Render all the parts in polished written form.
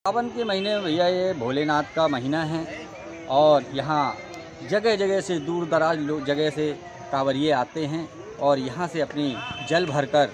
सावन के महीने में भैया ये भोलेनाथ का महीना है और यहाँ जगह जगह से दूर दराज जगह से कांवरिये आते हैं और यहाँ से अपनी जल भरकर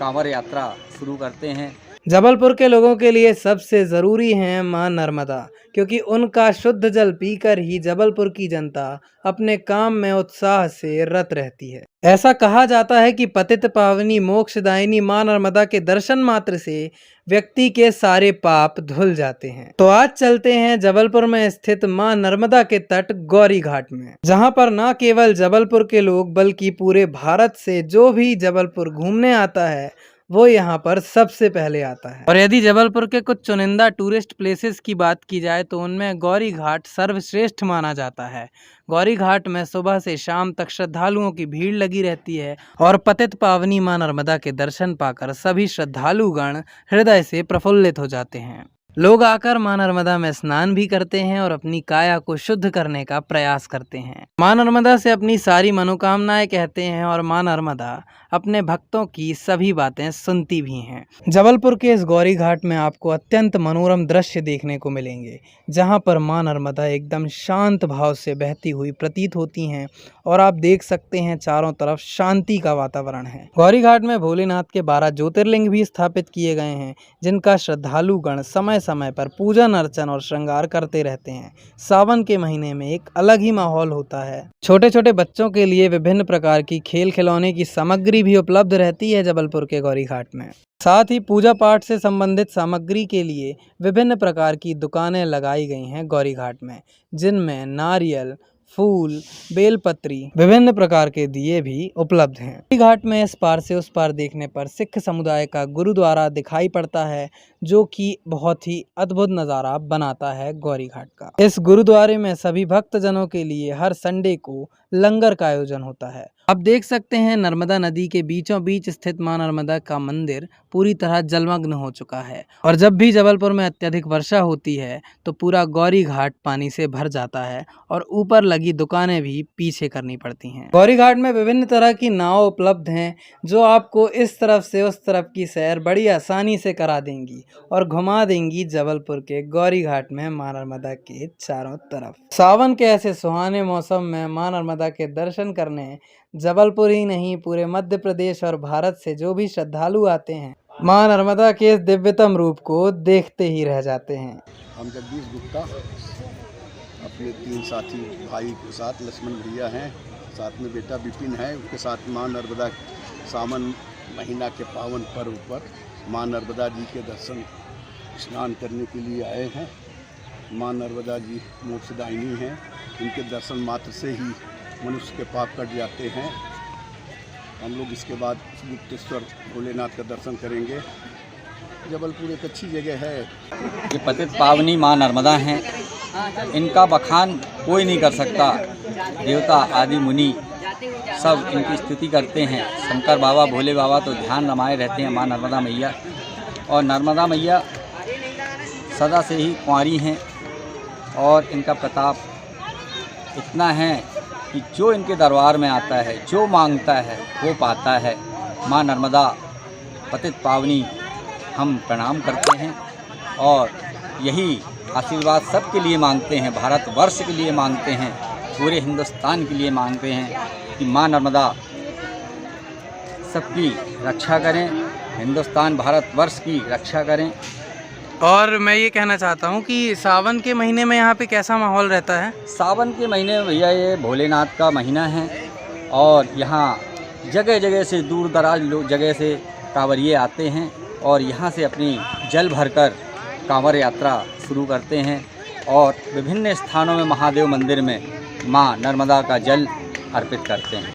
कांवर यात्रा शुरू करते हैं। जबलपुर के लोगों के लिए सबसे ज़रूरी हैं मां नर्मदा, क्योंकि उनका शुद्ध जल पीकर ही जबलपुर की जनता अपने काम में उत्साह से रत रहती है। ऐसा कहा जाता है कि पतित पावनी मोक्षदायिनी मां नर्मदा के दर्शन मात्र से व्यक्ति के सारे पाप धुल जाते हैं। तो आज चलते हैं जबलपुर में स्थित मां नर्मदा के तट गौरी घाट में, जहां पर न केवल जबलपुर के लोग बल्कि पूरे भारत से जो भी जबलपुर घूमने आता है वो यहाँ पर सबसे पहले आता है। और यदि जबलपुर के कुछ चुनिंदा टूरिस्ट प्लेसेस की बात की जाए तो उनमें गौरी घाट सर्वश्रेष्ठ माना जाता है। गौरी घाट में सुबह से शाम तक श्रद्धालुओं की भीड़ लगी रहती है और पतित पावनी मां नर्मदा के दर्शन पाकर सभी श्रद्धालुगण हृदय से प्रफुल्लित हो जाते हैं। लोग आकर मां नर्मदा में स्नान भी करते हैं और अपनी काया को शुद्ध करने का प्रयास करते हैं। मां नर्मदा से अपनी सारी मनोकामनाएं कहते हैं और मां नर्मदा अपने भक्तों की सभी बातें सुनती भी हैं। जबलपुर के इस गौरी घाट में आपको अत्यंत मनोरम दृश्य देखने को मिलेंगे, जहां पर मां नर्मदा एकदम शांत भाव से बहती हुई प्रतीत होती हैं और आप देख सकते हैं चारों तरफ शांति का वातावरण है। गौरी घाट में भोलेनाथ के 12 ज्योतिर्लिंग भी स्थापित किए गए हैं, जिनका श्रद्धालुगण समय समय पर पूजन अर्चन और श्रृंगार करते रहते हैं। सावन के महीने में एक अलग ही माहौल होता है। छोटे छोटे बच्चों के लिए विभिन्न प्रकार की खेल खिलौने की सामग्री भी उपलब्ध रहती है जबलपुर के गौरी घाट में। साथ ही पूजा पाठ से संबंधित सामग्री के लिए विभिन्न प्रकार की दुकानें लगाई गई हैं गौरी घाट में, जिनमें नारियल, फूल, बेलपत्री, विभिन्न प्रकार के दिए भी उपलब्ध हैं। गौरी घाट में इस पार से उस पार देखने पर सिख समुदाय का गुरुद्वारा दिखाई पड़ता है, जो कि बहुत ही अद्भुत नज़ारा बनाता है गौरी घाट का। इस गुरुद्वारे में सभी भक्तजनों के लिए हर संडे को लंगर का आयोजन होता है। आप देख सकते हैं नर्मदा नदी के बीचों बीच स्थित मां नर्मदा का मंदिर पूरी तरह जलमग्न हो चुका है और जब भी जबलपुर में अत्यधिक वर्षा होती है तो पूरा गौरी घाट पानी से भर जाता है और ऊपर लगी दुकानें भी पीछे करनी पड़ती हैं। गौरी घाट में विभिन्न तरह की नाव उपलब्ध हैं, जो आपको इस तरफ से उस तरफ की सैर बड़ी आसानी से करा देंगी और घुमा देंगी जबलपुर के गौरी घाट में मां नर्मदा के चारों तरफ। सावन के ऐसे सुहाने मौसम में मां नर्मदा के दर्शन करने जबलपुर ही नहीं पूरे मध्य प्रदेश और भारत से जो भी श्रद्धालु आते हैं, मां नर्मदा के इस दिव्यतम रूप को देखते ही रह जाते हैं। हम जगदीश गुप्ता अपने 3 साथी भाई के साथ, लक्ष्मण भैया हैं, साथ में बेटा विपिन है, उनके साथ मां नर्मदा सावन महीना के पावन पर्व पर मां नर्मदा जी के दर्शन स्नान करने के लिए आए हैं। मां नर्मदा जी मोक्षदायिनी हैं, इनके दर्शन मात्र से ही मनुष्य के पाप कट जाते हैं। हम लोग इसके बाद गुप्तेश्वर भोलेनाथ का दर्शन करेंगे। जबलपुर एक अच्छी जगह है। ये पतित पावनी मां नर्मदा हैं, इनका बखान कोई नहीं कर सकता। देवता आदि मुनि सब इनकी स्तुति करते हैं। शंकर बाबा, भोले बाबा तो ध्यान रमाए रहते हैं मां नर्मदा मैया, और नर्मदा मैया सदा से ही कुंवारी हैं और इनका प्रताप इतना है कि जो इनके दरबार में आता है, जो मांगता है वो पाता है। मां नर्मदा पतित पावनी हम प्रणाम करते हैं और यही आशीर्वाद सबके लिए मांगते हैं, भारतवर्ष के लिए मांगते हैं, पूरे हिंदुस्तान के लिए मांगते हैं कि मां नर्मदा सबकी रक्षा करें, हिंदुस्तान भारतवर्ष की रक्षा करें। और मैं ये कहना चाहता हूँ कि सावन के महीने में यहाँ पे कैसा माहौल रहता है? सावन के महीने में भैया ये भोलेनाथ का महीना है और यहाँ जगह जगह से दूर दराज जगह से कांवरिये आते हैं और यहाँ से अपनी जल भरकर कांवर यात्रा शुरू करते हैं और विभिन्न स्थानों में महादेव मंदिर में मां नर्मदा का जल अर्पित करते हैं।